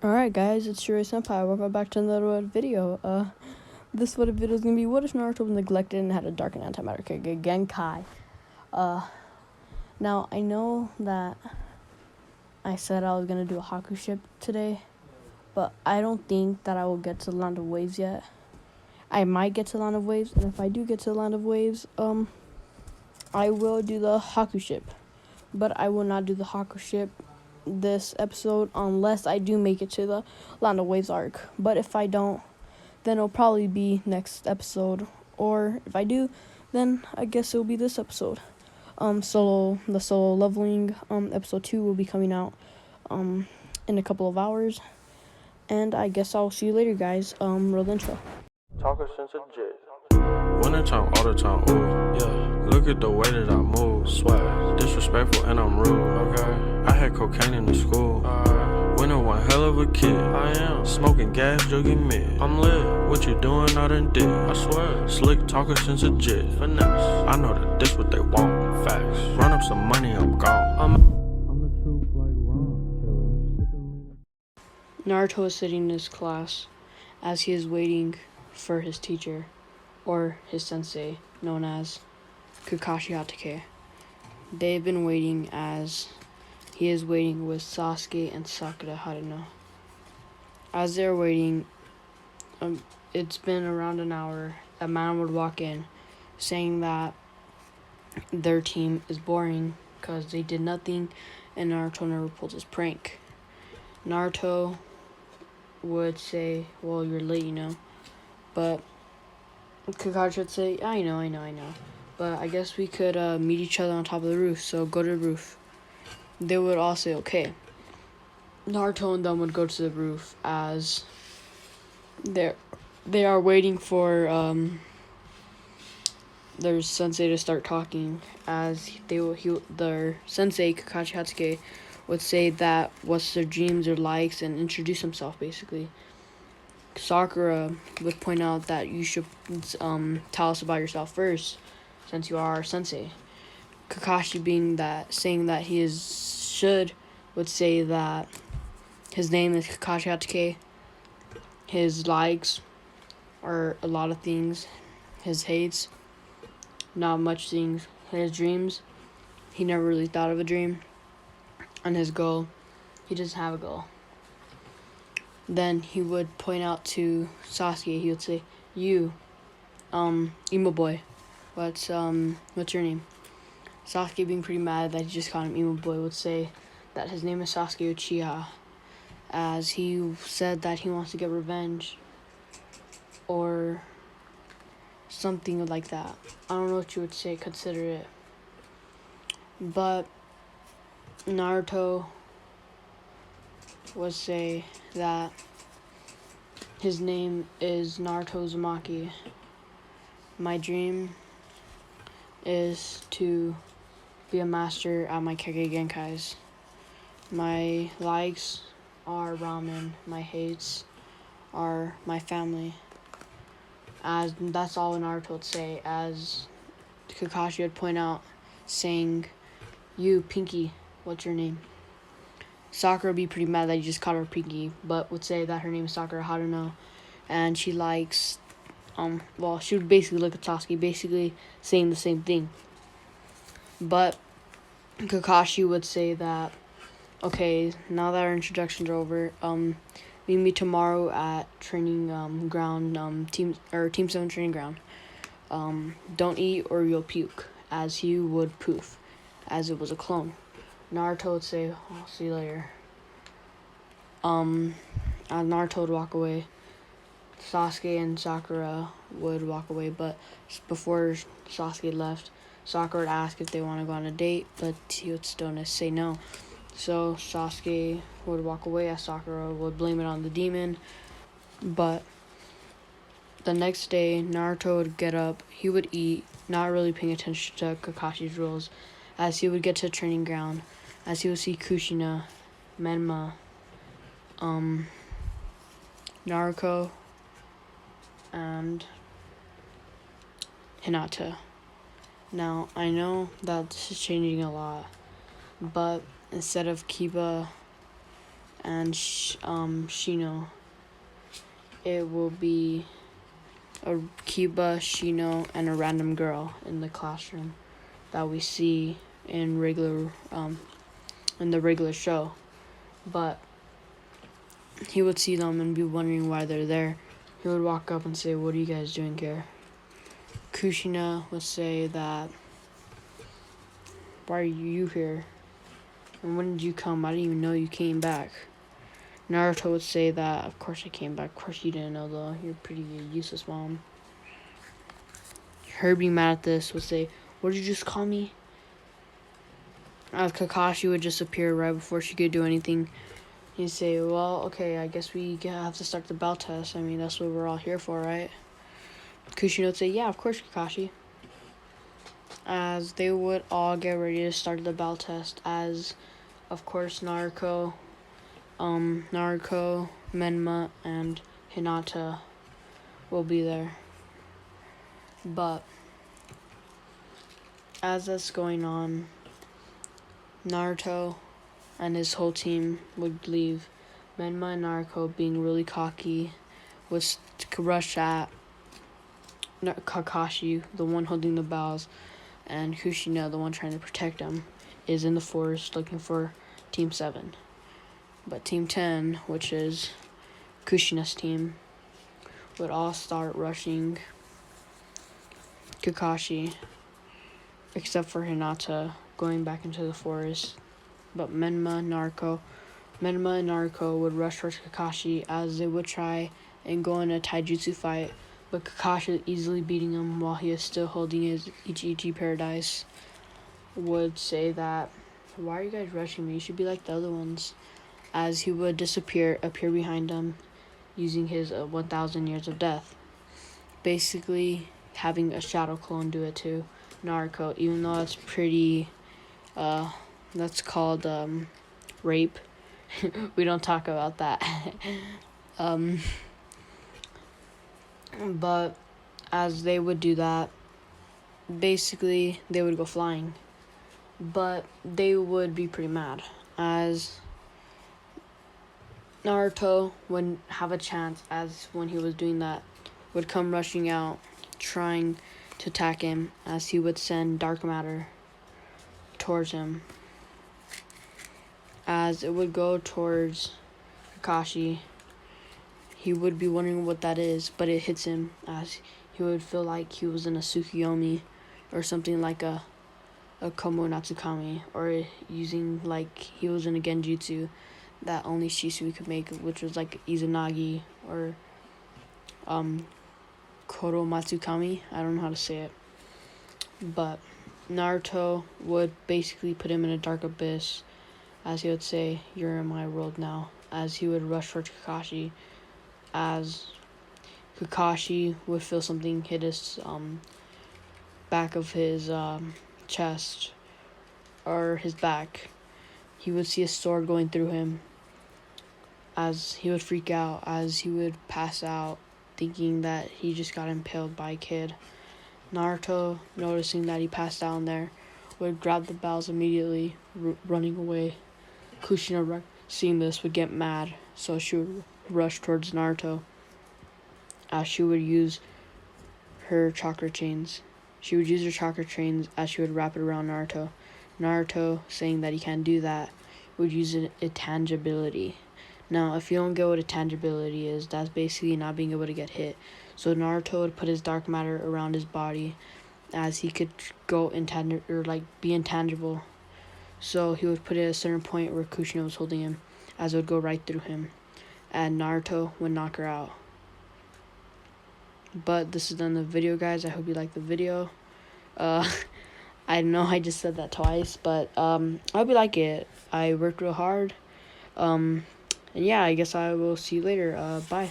Alright guys, it's Shiroi-Senpai. Welcome back to another video. This video is gonna be, what if Naruto was neglected and had a dark and antimatter Kekkei, Genkai? Now I know that I said I was gonna do a Haku ship today, but I don't think that I will get to the Land of Waves yet. I might get to the Land of Waves, and if I do get to the Land of Waves, I will do the Haku ship. But I will not do the Haku ship this episode unless I do make it to the Land of Waves arc. But if I don't, then it'll probably be next episode. Or if I do, then I guess it'll be this episode. The solo leveling episode 2 will be coming out in a couple of hours. And I guess I'll see you later, guys. Real intro. Talker since a jet. Wintertime, all the time, ooh, yeah. Look at the way that I move, swag. Disrespectful and I'm rude, okay. I had cocaine in the school. Winter one hell of a kid. I am smoking gas, jogging mid. I'm lit. What you doing? I done did. I swear. Slick talker since a jet. Finesse. I know that this what they want. Facts. Run up some money, I'm gone. I'm the truth like Ron. Naruto is sitting in his class as he is waiting for his teacher, or his sensei, known as Kakashi Hatake. They've been waiting as he is waiting with Sasuke and Sakura Haruno. As they're waiting, it's been around an hour. A man would walk in saying that their team is boring because they did nothing and Naruto never pulled his prank. Naruto would say, well, you're late, but Kakashi would say, I know. But I guess we could meet each other on top of the roof, so go to the roof. They would all say, okay. Naruto and them would go to the roof as they are waiting for their sensei to start talking, as their sensei, Kakashi Hatake, would say that what's their dreams or likes and introduce himself, basically. Sakura would point out that you should tell us about yourself first, since you are our sensei. Kakashi saying that he would say that his name is Kakashi Hatake. His likes are a lot of things. His hates, not much things. His dreams, he never really thought of a dream. And his goal, he doesn't have a goal. Then he would point out to Sasuke. He would say, "You, emo boy, what's your name?" Sasuke, being pretty mad that he just called him emo boy, would say that his name is Sasuke Uchiha, as he said that he wants to get revenge, or something like that. I don't know what you would say, consider it. But Naruto would say that his name is Naruto Uzumaki. My dream is to be a master at my Kekkei Genkais. My likes are ramen. My hates are my family. As that's all Naruto would say, as Kakashi would point out, saying, "You, Pinky, what's your name?" Sakura would be pretty mad that he just called her Pinky, but would say that her name is Sakura Haruno, and she likes, she would basically look at Sasuke, basically saying the same thing. But Kakashi would say that, okay, now that our introductions are over, we meet tomorrow at training ground, Team 7 training ground. Don't eat or you'll puke, as he would poof, as it was a clone. Naruto would say, I'll see you later. Naruto would walk away. Sasuke and Sakura would walk away, but before Sasuke left, Sakura would ask if they want to go on a date, but he would still say no. So Sasuke would walk away, as Sakura would blame it on the demon. But the next day, Naruto would get up, he would eat, not really paying attention to Kakashi's rules, as he would get to the training ground, as he would see Kushina, Menma, Naruto, and Hinata. Now, I know that this is changing a lot, but instead of Kiba and Shino. It will be a Kiba, Shino, and a random girl in the classroom that we see in the regular show. But he would see them and be wondering why they're there. He would walk up and say, "What are you guys doing here?" Kushina would say that, "Why are you here? And when did you come? I didn't even know you came back." Naruto would say that, "Of course I came back. Of course you didn't know though. You're pretty useless, mom." Her being mad at this would say, "What did you just call me?" As Kakashi would just appear right before she could do anything. He'd say, "Well, okay, I guess we have to start the bell test. I mean, that's what we're all here for, right?" Kushina would say, "Yeah, of course, Kakashi." As they would all get ready to start the bell test, as, of course, Naruto, Menma, and Hinata will be there. But as that's going on, Naruto and his whole team would leave. Menma and Naruto, being really cocky, would rush at Kakashi, the one holding the bells, and Kushina, the one trying to protect him, is in the forest looking for Team 7. But Team 10, which is Kushina's team, would all start rushing Kakashi, except for Hinata going back into the forest. But Menma and Naruto would rush towards Kakashi as they would try and go in a taijutsu fight, but Kakashi, easily beating him while he is still holding his Ichi Paradise, would say that, "Why are you guys rushing me? You should be like the other ones." As he would appear behind him, using his 1,000 years of death. Basically, having a shadow clone do it to Naruto, even though that's pretty, that's called rape. We don't talk about that. But as they would do that, basically they would go flying. But they would be pretty mad, as Naruto wouldn't have a chance, as when he was doing that, would come rushing out, trying to attack him, as he would send dark matter towards him. As it would go towards Kakashi, he would be wondering what that is, but it hits him, as he would feel like he was in a Tsukiyomi, or something like a Komo Natsukami, or using like he was in a Genjutsu that only Shisui could make, which was like Izanagi or Koro Matsukami. I don't know how to say it. But Naruto would basically put him in a dark abyss, as he would say, "You're in my world now," as he would rush towards Kakashi, as Kakashi would feel something hit his back of his chest, or his back. He would see a sword going through him, as he would freak out, as he would pass out, thinking that he just got impaled by a kid. Naruto, noticing that he passed down there, would grab the bells immediately, running away. Kushina, seeing this, would get mad, so she would rush towards Naruto, as she would use her chakra chains. She would use her chakra chains as she would wrap it around Naruto. Naruto, saying that he can't do that, would use an intangibility. Now, if you don't get what intangibility is, that's basically not being able to get hit. So Naruto would put his dark matter around his body, as he could go be intangible. So he would put it at a certain point where Kushina was holding him, as it would go right through him, and Naruto would knock her out. But this is done the video, guys. I hope you liked the video. I know I just said that twice, but I hope you like it. I worked real hard. And yeah, I guess I will see you later. Bye.